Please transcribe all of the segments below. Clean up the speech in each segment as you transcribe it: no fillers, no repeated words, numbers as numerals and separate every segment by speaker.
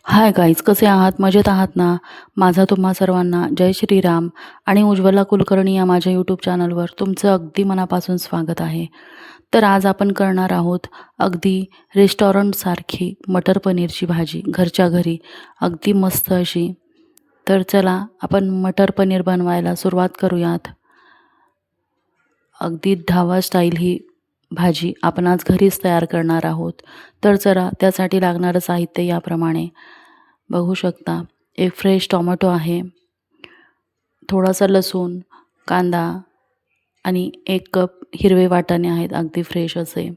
Speaker 1: Hi guys, कसे आहात? मजेत आहात ना? माझा तुम्हा सर्वांना जय श्रीराम आणि उज्ज्वला कुलकर्णी या माझ्या यूट्यूब चॅनलवर तुमचं अगदी मनापासून स्वागत आहे. तर आज आपण करणार आहोत अगदी रेस्टॉरंटसारखी मटर पनीरची भाजी घरच्या घरी, अगदी मस्त अशी. तर चला आपण मटर पनीर बनवायला सुरुवात करूयात. अगदी ढाबा स्टाईल ही भाजी आपण आज घरीच तयार करणार आहोत. तर चला त्यासाठी लागणारं साहित्य याप्रमाणे बघू शकता. एक फ्रेश टोमॅटो आहे, थोडासा लसूण, कांदा आणि 1 कप हिरवे वाटाणे आहेत अगदी फ्रेश असे.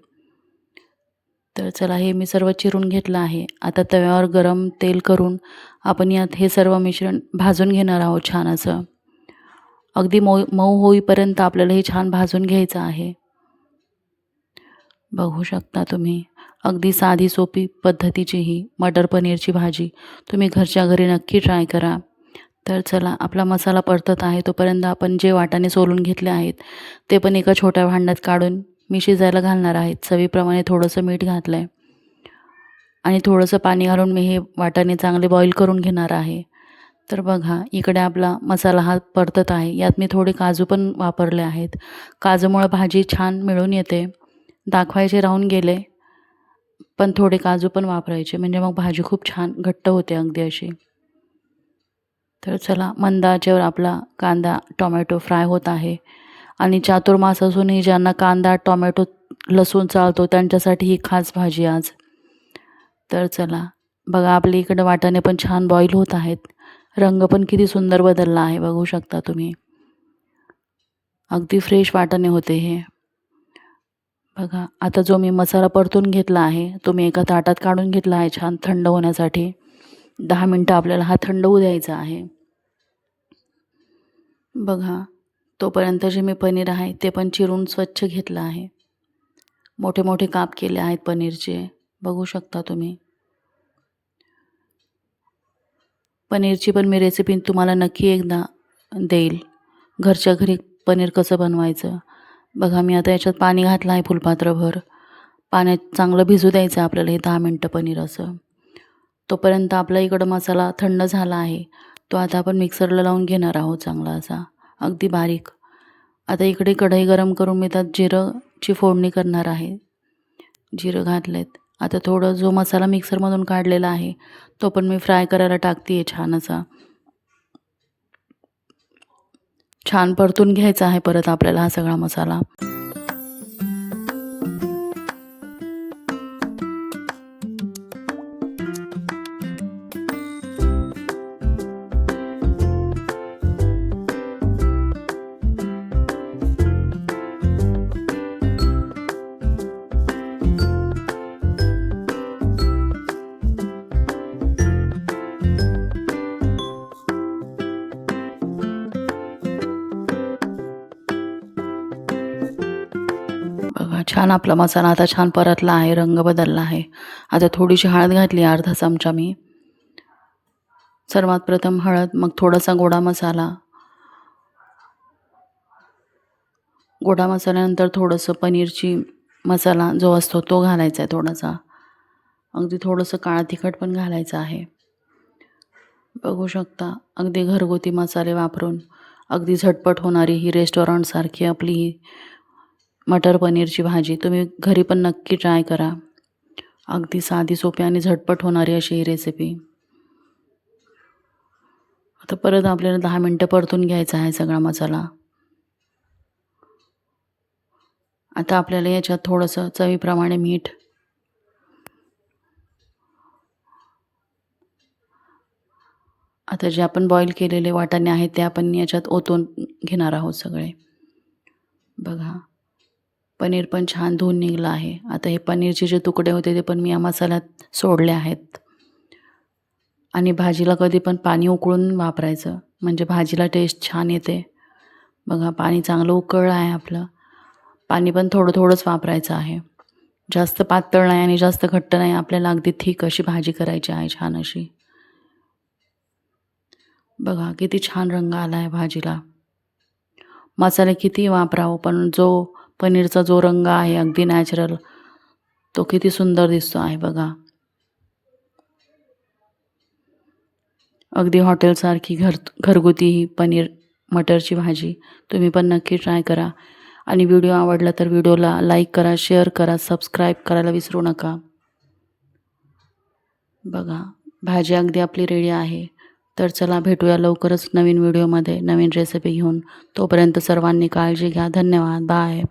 Speaker 1: तर चला हे मी सर्व चिरून घेतलं आहे. आता तव्यावर गरम तेल करून आपण यात हे सर्व मिश्रण भाजून घेणार आहोत छान असं. अगदी मऊ मऊ होईपर्यंत आपल्याला हे छान भाजून घ्यायचं आहे. बघू शकता तुम्ही. अगदी साधी सोपी पद्धतीची ही मटर पनीरची भाजी तुम्ही घरच्या घरी नक्की ट्राय करा. तर चला आपला मसाला परतत आहे तोपर्यंत आपण जे वाटाणे सोलून घेतले आहेत ते पण एका छोट्या भांड्यात काढून मी शिजायला घालणार आहे. चवीप्रमाणे थोडंसं मीठ घातलं आहे आणि थोडंसं पाणी घालून मी हे वाटाणे चांगले बॉईल करून घेणार आहे. तर बघा इकडे आपला मसाला हा परतत आहे. यात मी थोडे काजू पण वापरले आहेत. काजूमुळे भाजी छान मिळून येते. दाखवायचे राहून गेले, पण थोडे काजू पण वापरायचे म्हणजे मग भाजी खूप छान घट्ट होते अगदी अशी. तर चला मंद आचेवर आपला कांदा टोमॅटो फ्राय होत आहे आणि चातुर्मास असूनही ज्यांना कांदा टोमॅटो लसूण चालतो त्यांच्यासाठी ही खास भाजी आज. तर चला बघा आपल्या इकडे वाटाणे पण छान बॉईल होत आहेत. रंग पण किती सुंदर बदलला आहे बघू शकता तुम्ही. अगदी फ्रेश वाटाणे होते हे. बघा आता जो मी मसाला परतून घेतला आहे तो मी एका ताटात काढून घेतला आहे छान थंड होण्यासाठी. 10 मिनटं आपल्याला हा थंड होऊ द्यायचा आहे. बघा तोपर्यंत जे मी पनीर आहे ते पण चिरून स्वच्छ घेतलं आहे. मोठे मोठे काप केले आहेत पनीरचे बघू शकता तुम्ही. पनीरची पण मी रेसिपी तुम्हाला नक्की एकदा देईल, घरच्या घरी पनीर कसं बनवायचं. बघा मी आता याच्यात पाणी घातलं आहे फुलपात्रभर. पाण्यात चांगलं भिजू द्यायचं आपल्याला हे 10 मिनटं पनीर असं. तोपर्यंत आपला इकडं मसाला थंड झाला आहे. तो आता आपण मिक्सरला लावून घेणार आहोत चांगला असा अगदी बारीक. आता इकडे कढई गरम करून मी त्यात जिरंची फोडणी करणार आहे. जिरं घातलेत. आता थोडं जो मसाला मिक्सरमधून काढलेला आहे तो पण मी फ्राय करायला टाकते आहे छान असा. छान परतून घ्यायचा आहे परत आपल्याला हा सगळा मसाला. बघा छान आपला मसाला आता छान परतला आहे, रंग बदलला आहे. आता थोडीशी हळद घातली अर्धा चमचा मी. सर्वात प्रथम हळद, मग थोडासा गोडा मसाला. गोडा मसाल्यानंतर थोडंसं पनीरची मसाला जो असतो तो घालायचा आहे थोडासा. अगदी थोडंसं काळं तिखट पण घालायचं आहे. बघू शकता अगदी घरगुती मसाले वापरून अगदी झटपट होणारी ही रेस्टॉरंटसारखी आपली ही मटर पनीरची भाजी तुम्ही घरी पण नक्की ट्राय करा. अगदी साधी सोपी आणि झटपट होणारी अशी ही रेसिपी. आता परत आपल्याला 10 मिनटं परतून घ्यायचा आहे सगळा मसाला. आता आपल्याला याच्यात थोडंसं चवीप्रमाणे मीठ, आता जे आपण बॉईल केलेले वाटाणे आहेत ते आपण याच्यात ओतून घेणार आहोत सगळे. बघा पनीर पण छान धुवून निघलं आहे. आता हे पनीरचे जे तुकडे होते ते पण मी या मसाल्यात सोडले आहेत. आणि भाजीला कधी पण पाणी उकळून वापरायचं म्हणजे भाजीला टेस्ट छान येते. बघा पाणी चांगलं उकळलं आहे आपलं. पाणी पण थोडं थोडंच वापरायचं आहे. जास्त पातळ नाही आणि जास्त घट्ट नाही. आपल्याला अगदी थिक अशी भाजी करायची आहे छान अशी. बघा किती छान रंग आला आहे भाजीला. मसाले किती वापरावं पण जो पनीरचा जो रंग आहे अगदी नॅचरल तो किती सुंदर दिसतो आहे बघा. अगदी हॉटेलसारखी घरगुती ही पनीर मटरची भाजी तुम्ही पण नक्की ट्राय करा. आणि व्हिडिओ आवडला तर व्हिडिओला लाईक करा, शेअर करा, सबस्क्राईब करायला विसरू नका. बघा, भाजी अगदी आपली रेडी आहे. तर चला भेटूया लवकरच नवीन व्हिडिओमध्ये नवीन रेसिपी घेऊन. तोपर्यंत सर्वांनी काळजी घ्या. धन्यवाद. बाय.